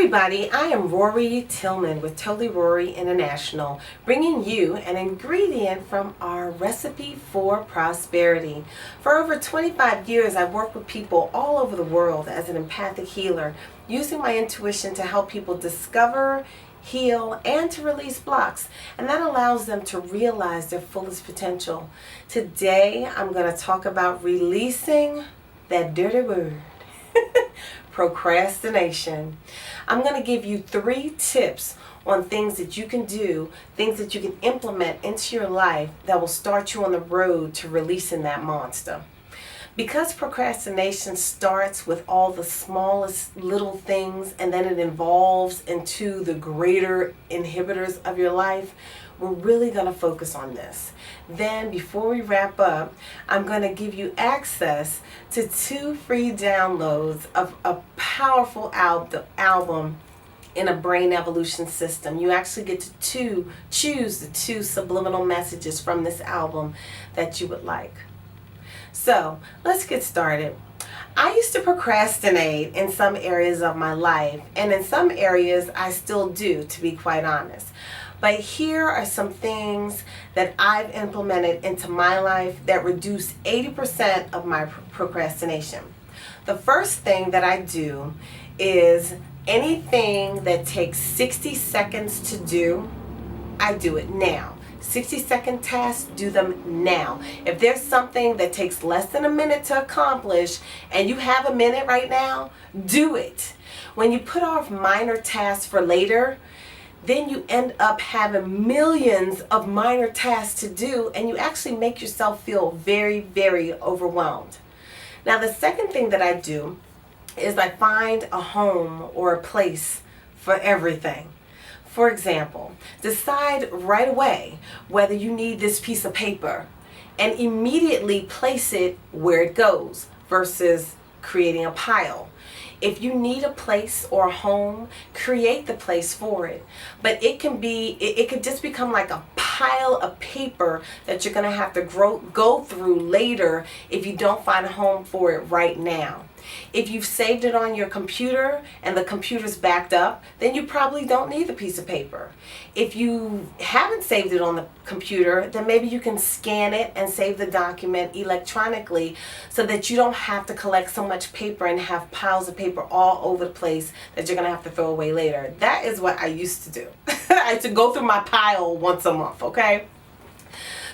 everybody, I am Rorree Tillman with Totally Rorree International, bringing you an ingredient from our recipe for prosperity. For over 25 years, I've worked with people all over the world as an empathic healer, using my intuition to help people discover, heal, and to release blocks, and that allows them to realize their fullest potential. Today, I'm going to talk about releasing that dirty word. Procrastination. I'm going to give you 3 tips on things that you can do, things that you can implement into your life that will start you on the road to releasing that monster. Because procrastination starts with all the smallest little things and then it evolves into the greater inhibitors of your life, we're really going to focus on this. Then, before we wrap up, I'm going to give you access to 2 free downloads of a powerful album in a brain evolution system. You actually get to choose the 2 subliminal messages from this album that you would like. So, let's get started. I used to procrastinate in some areas of my life, and in some areas I still do, to be quite honest. But here are some things that I've implemented into my life that reduce 80% of my procrastination. The first thing that I do is anything that takes 60 seconds to do, I do it now. 60-second tasks, do them now. If there's something that takes less than a minute to accomplish and you have a minute right now, do it. When you put off minor tasks for later, then you end up having millions of minor tasks to do, and you actually make yourself feel very, very overwhelmed. Now, the second thing that I do is I find a home or a place for everything. For example, decide right away whether you need this piece of paper and immediately place it where it goes versus creating a pile. If you need a place or a home, create the place for it. But it could just become like a pile of paper that you're going to have to go through later if you don't find a home for it right now. If you've saved it on your computer and the computer's backed up, then you probably don't need the piece of paper. If you haven't saved it on the computer, then maybe you can scan it and save the document electronically so that you don't have to collect so much paper and have piles of paper all over the place that you're going to have to throw away later. That is what I used to do. I had to go through my pile once a month, okay?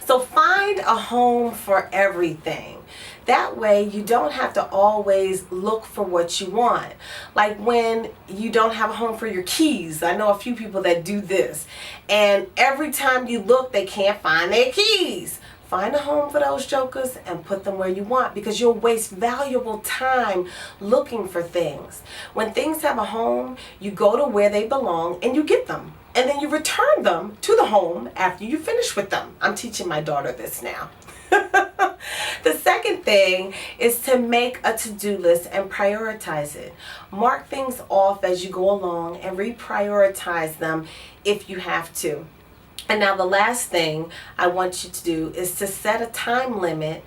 So find a home for everything. That way you don't have to always look for what you want. Like when you don't have a home for your keys. I know a few people that do this. And every time you look, they can't find their keys. Find a home for those jokers and put them where you want, because you'll waste valuable time looking for things. When things have a home, you go to where they belong and you get them. And then you return them to the home after you finish with them. I'm teaching my daughter this now. The second thing is to make a to-do list and prioritize it. Mark things off as you go along and reprioritize them if you have to. And now the last thing I want you to do is to set a time limit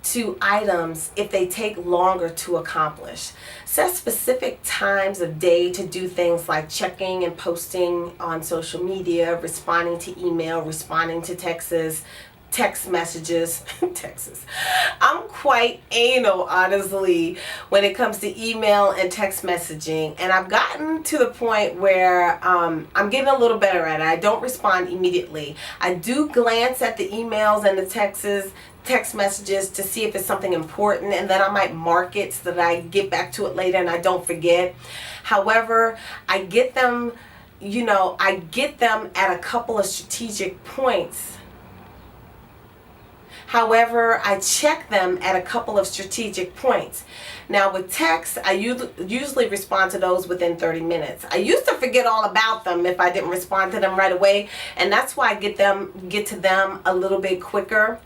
to items if they take longer to accomplish. Set specific times of day to do things like checking and posting on social media, responding to email, responding to text messages. I'm quite anal, honestly, when it comes to email and text messaging, and I've gotten to the point where I'm getting a little better at it. I don't respond immediately. I do glance at the emails and the text messages to see if it's something important, and then I might mark it so that I get back to it later and I don't forget. However, I get them at a couple of strategic points. However, I check them at a couple of strategic points. Now with texts, I usually respond to those within 30 minutes. I used to forget all about them if I didn't respond to them right away, and that's why I get to them a little bit quicker.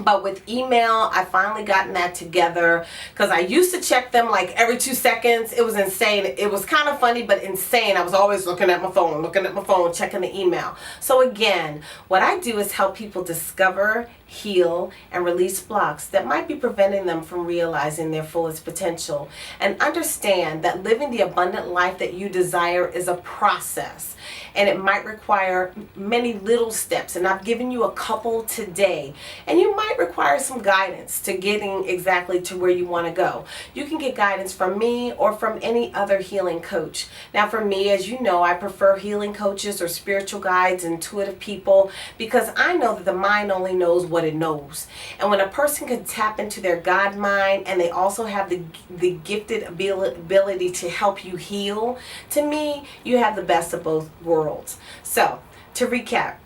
But with email, I finally gotten that together, because I used to check them like every 2 seconds. It was insane. It was kind of funny, but insane. I was always looking at my phone, checking the email. So again, what I do is help people discover, heal, and release blocks that might be preventing them from realizing their fullest potential. And understand that living the abundant life that you desire is a process, and it might require many little steps. And I've given you a couple today, and you might require some guidance to getting exactly to where you want to go. You can get guidance from me or from any other healing coach. Now for me, as you know, I prefer healing coaches or spiritual guides, intuitive people, because I know that the mind only knows what it knows. And when a person can tap into their God mind, and they also have the gifted ability to help you heal, to me, you have the best of both worlds. So to recap,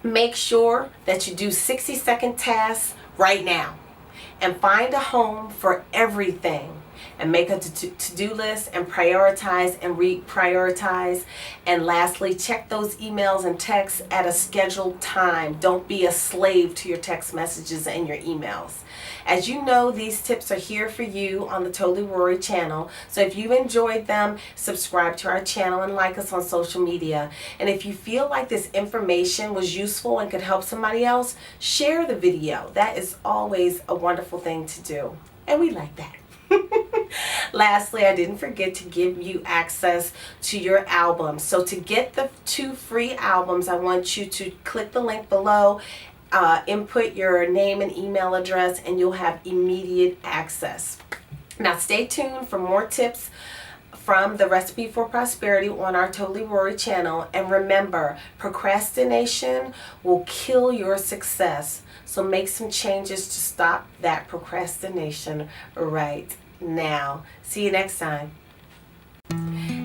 make sure that you do 60-second tasks right now, and find a home for everything, and make a to-do list, and prioritize and reprioritize. And lastly, check those emails and texts at a scheduled time. Don't be a slave to your text messages and your emails. As you know, these tips are here for you on the Totally Rorree channel. So if you enjoyed them, subscribe to our channel and like us on social media. And if you feel like this information was useful and could help somebody else, share the video. That is always a wonderful thing to do, and we like that. Lastly, I didn't forget to give you access to your album. So to get the 2 free albums, I want you to click the link below, input your name and email address, and you'll have immediate access. Now stay tuned for more tips from the Recipe for Prosperity on our Totally Rorree channel. And remember, procrastination will kill your success. So make some changes to stop that procrastination right now. See you next time.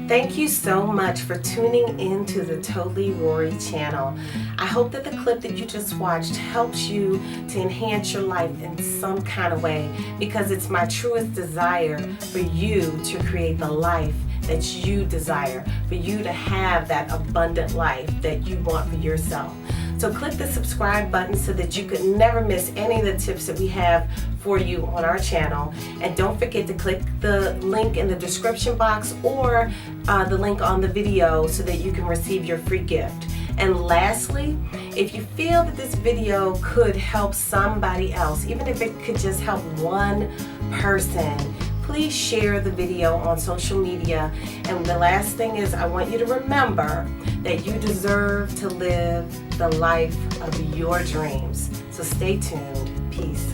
Thank you so much for tuning in to the Totally Rorree channel. I hope that the clip that you just watched helps you to enhance your life in some kind of way, because it's my truest desire for you to create the life that you desire, for you to have that abundant life that you want for yourself. So click the subscribe button so that you could never miss any of the tips that we have for you on our channel. And don't forget to click the link in the description box, or the link on the video, so that you can receive your free gift. And lastly, if you feel that this video could help somebody else, even if it could just help one person, please share the video on social media. And the last thing is, I want you to remember that you deserve to live the life of your dreams. So stay tuned. Peace.